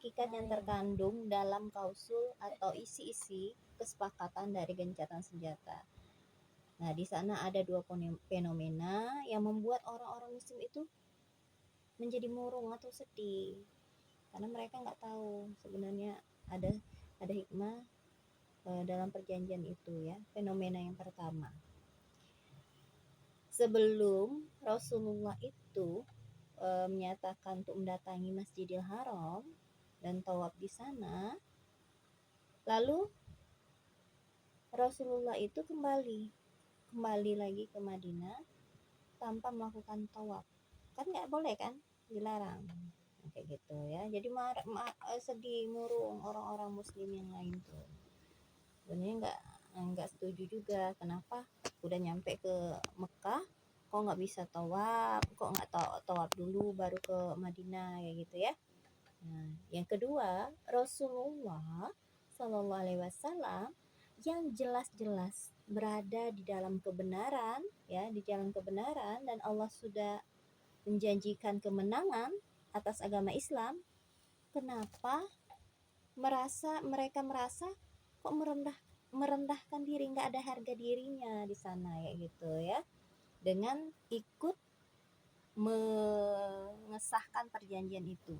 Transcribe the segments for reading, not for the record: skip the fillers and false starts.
hakikat yang terkandung dalam klausul atau isi-isi kesepakatan dari gencatan senjata. Nah, di sana ada dua fenomena yang membuat orang-orang muslim itu menjadi murung atau sedih. Karena mereka nggak tahu sebenarnya ada hikmah dalam perjanjian itu ya. Fenomena yang pertama. Sebelum Rasulullah itu menyatakan untuk mendatangi Masjidil Haram dan tawaf di sana, lalu Rasulullah itu kembali lagi ke Madinah tanpa melakukan tawaf. Kan nggak boleh kan, dilarang kayak gitu ya. Jadi sedih murung orang-orang muslim yang lain tuh. Sebenarnya nggak setuju juga, kenapa udah nyampe ke Mekah kok nggak bisa tawaf, kok nggak tawaf dulu baru ke Madinah kayak gitu ya. Nah, yang kedua, Rasulullah Shallallahu Alaihi Wasallam yang jelas-jelas berada di dalam kebenaran ya, di jalan kebenaran, dan Allah sudah menjanjikan kemenangan atas agama Islam. Kenapa mereka merasa kok merendahkan diri, nggak ada harga dirinya di sana ya gitu ya, dengan ikut mengesahkan perjanjian itu.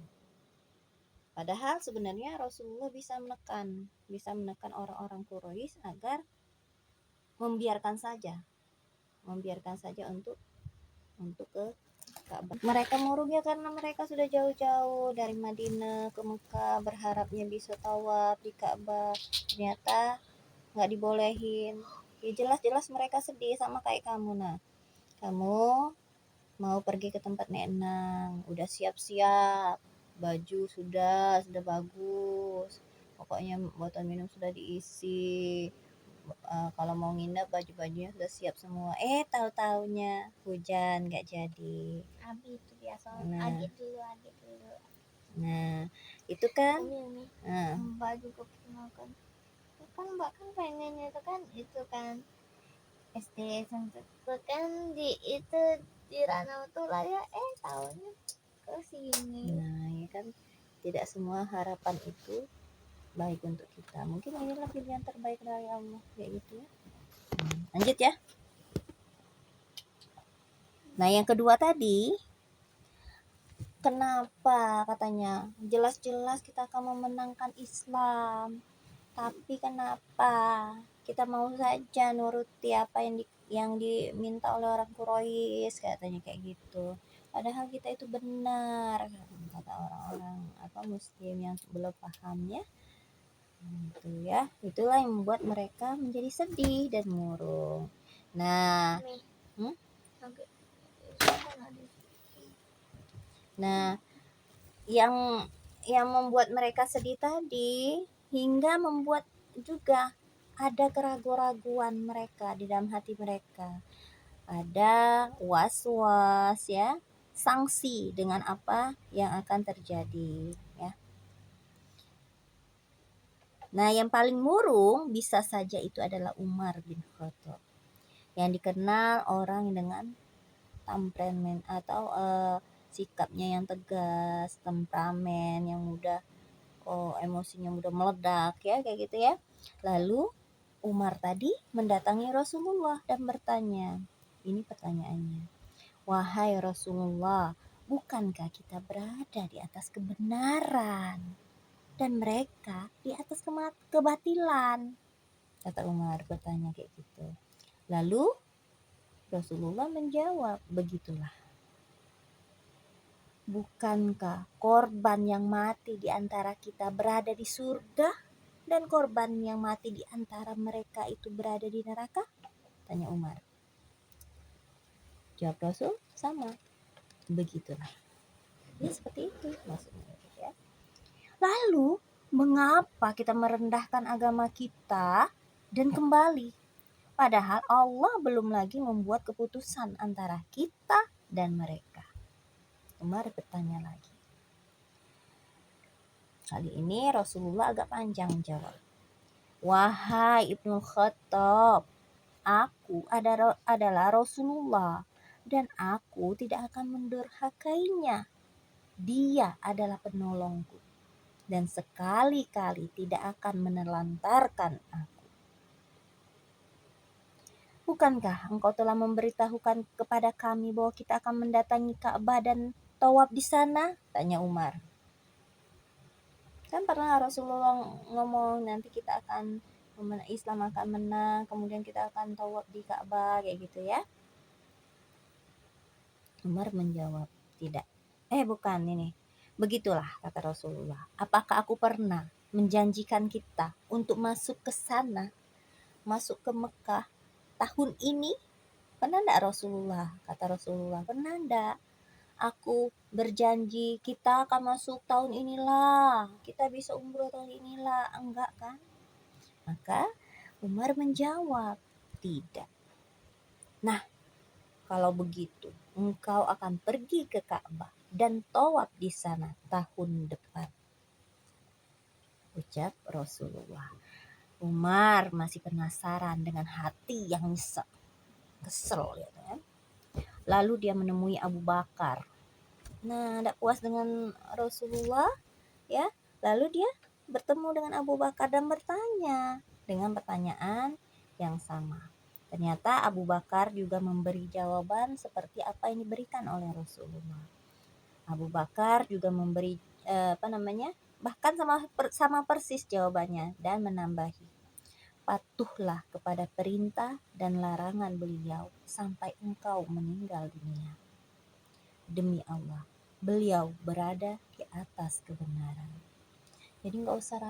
Padahal sebenarnya Rasulullah bisa menekan orang-orang Quraisy agar membiarkan saja untuk ke Ka'bah. Mereka murung ya karena mereka sudah jauh-jauh dari Madinah ke Mekah berharapnya bisa tawaf di Ka'bah, ternyata nggak dibolehin. Ya jelas-jelas mereka sedih sama kayak kamu. Nah, kamu mau pergi ke tempat Nek Nang, udah siap-siap, baju sudah bagus, pokoknya botol minum sudah diisi, kalau mau nginep baju-bajunya sudah siap semua. Tahu-taunya hujan, nggak jadi. Abi itu biasa. Nah. Adit dulu. Nah, itu kan. Ini Nah. baju keponakan. Kan Mbak kan pengennya itu kan SD itu kan di Ranau Tula ya, tahunnya ke sini. Nah, ya kan tidak semua harapan itu baik untuk kita. Mungkin inilah pilihan terbaik dari Allah kayak gitu ya. Lanjut ya. Nah, yang kedua tadi, kenapa katanya jelas-jelas kita akan memenangkan Islam, tapi kenapa kita mau saja nuruti apa yang diminta oleh orang Quraisy, katanya kayak gitu. Padahal kita itu benar, kata orang-orang muslim yang belum paham ya. Gitu ya. Itulah yang membuat mereka menjadi sedih dan murung. Nah, Nah, yang membuat mereka sedih tadi hingga membuat juga ada keraguan-raguan mereka di dalam hati mereka. Ada was-was ya, sanksi dengan apa yang akan terjadi ya. Nah, yang paling murung bisa saja itu adalah Umar bin Khattab, yang dikenal orang dengan temperamen atau sikapnya yang tegas, temperamen yang mudah emosinya mudah meledak ya, kayak gitu ya. Lalu Umar tadi mendatangi Rasulullah dan bertanya, ini pertanyaannya, wahai Rasulullah, bukankah kita berada di atas kebenaran dan mereka di atas kebatilan? Kata Umar bertanya kayak gitu. Lalu Rasulullah menjawab, begitulah. Bukankah korban yang mati di antara kita berada di surga dan korban yang mati di antara mereka itu berada di neraka? Tanya Umar. Jawab Rasul, sama. Begitulah. Ya seperti itu maksudnya ya. Lalu mengapa kita merendahkan agama kita dan kembali? Padahal Allah belum lagi membuat keputusan antara kita dan mereka. Umar bertanya lagi. Kali ini Rasulullah agak panjang jawab. Wahai Ibnu Khattab, aku adalah Rasulullah dan aku tidak akan mendurhakainya. Dia adalah penolongku. dan sekali-kali tidak akan menelantarkan aku. Bukankah engkau telah memberitahukan kepada kami bahwa kita akan mendatangi Ka'bah dan tawaf di sana? Tanya Umar. Kan pernah Rasulullah ngomong nanti kita akan Islam akan menang, kemudian kita akan tawaf di Ka'bah kayak gitu ya. Umar menjawab, tidak. Bukan ini. Begitulah kata Rasulullah. Apakah aku pernah menjanjikan kita untuk masuk ke sana, masuk ke Mekah tahun ini? Pernah enggak Rasulullah? Kata Rasulullah, pernah enggak? Aku berjanji kita akan masuk tahun inilah, kita bisa umroh tahun inilah. Enggak kan? Maka Umar menjawab, tidak. Nah, kalau begitu, engkau akan pergi ke Ka'bah dan tawaf di sana tahun depan, ucap Rasulullah. Umar masih penasaran dengan hati yang kesel ya kan. Lalu dia menemui Abu Bakar. Nah, tidak puas dengan Rasulullah ya, lalu dia bertemu dengan Abu Bakar dan bertanya dengan pertanyaan yang sama. Ternyata Abu Bakar juga memberi jawaban seperti apa yang diberikan oleh Rasulullah. Abu Bakar juga memberi bahkan sama persis jawabannya dan menambahi, patuhlah kepada perintah dan larangan beliau sampai engkau meninggal dunia. Demi Allah, beliau berada di atas kebenaran. Jadi nggak usah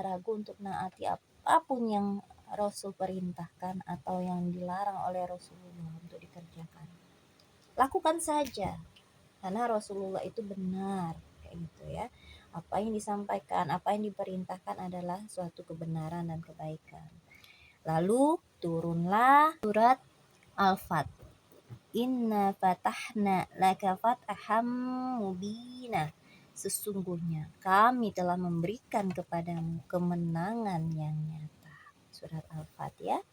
ragu untuk menaati apapun yang Rasul perintahkan atau yang dilarang oleh Rasulullah untuk dikerjakan. Lakukan saja, karena Rasulullah itu benar, kayak gitu ya. Apa yang disampaikan, apa yang diperintahkan adalah suatu kebenaran dan kebaikan. Lalu turunlah surat Al-Fat. Inna fatahna laka fatham mubina. Sesungguhnya kami telah memberikan kepadamu kemenangan yang nyata. Surat Al-Fat ya.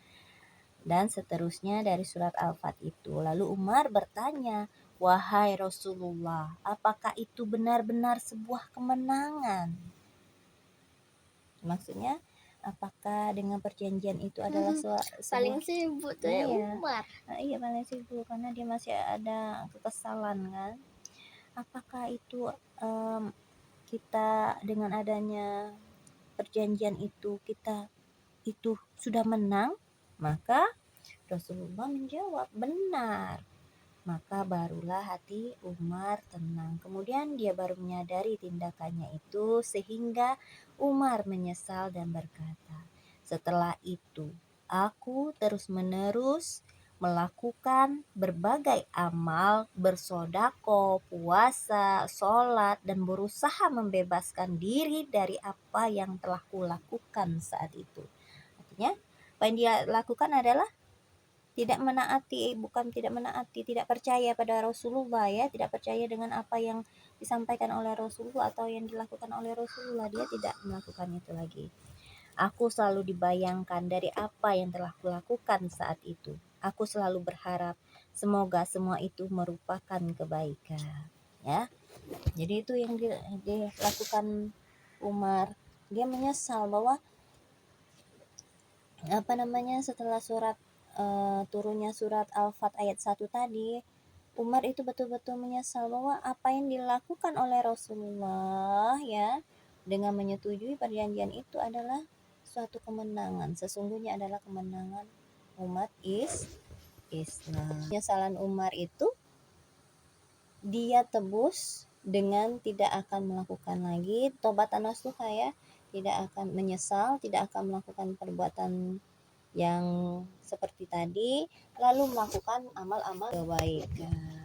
Dan seterusnya dari surat Al-Fat itu. Lalu Umar bertanya, wahai Rasulullah, apakah itu benar-benar sebuah kemenangan? Maksudnya, apakah dengan perjanjian itu adalah paling sibuk tuh ya Umar. Iya, paling sibuk karena dia masih ada kekesalan kan. Apakah itu kita dengan adanya perjanjian itu kita itu sudah menang? Maka Rasulullah menjawab, benar. Maka barulah hati Umar tenang. Kemudian dia baru menyadari tindakannya itu sehingga Umar menyesal dan berkata, setelah itu aku terus-menerus melakukan berbagai amal, bersodako, puasa, sholat, dan berusaha membebaskan diri dari apa yang telah kulakukan saat itu. Artinya, apa yang dia lakukan adalah tidak percaya pada Rasulullah ya, tidak percaya dengan apa yang disampaikan oleh Rasulullah atau yang dilakukan oleh Rasulullah. Dia tidak melakukan itu lagi. Aku selalu dibayangkan dari apa yang telah kulakukan saat itu. Aku selalu berharap semoga semua itu merupakan kebaikan ya. Jadi itu yang dilakukan Umar. Dia menyesal bahwa setelah turunnya surat Al-Fat ayat 1 tadi, Umar itu betul-betul menyesal bahwa apa yang dilakukan oleh Rasulullah ya, dengan menyetujui perjanjian itu adalah suatu kemenangan. Sesungguhnya adalah kemenangan umat Islam. Penyesalan Umar itu dia tebus dengan tidak akan melakukan lagi tobatan nasuha ya, tidak akan menyesal, tidak akan melakukan perbuatan yang seperti tadi, lalu melakukan amal-amal kebaikan.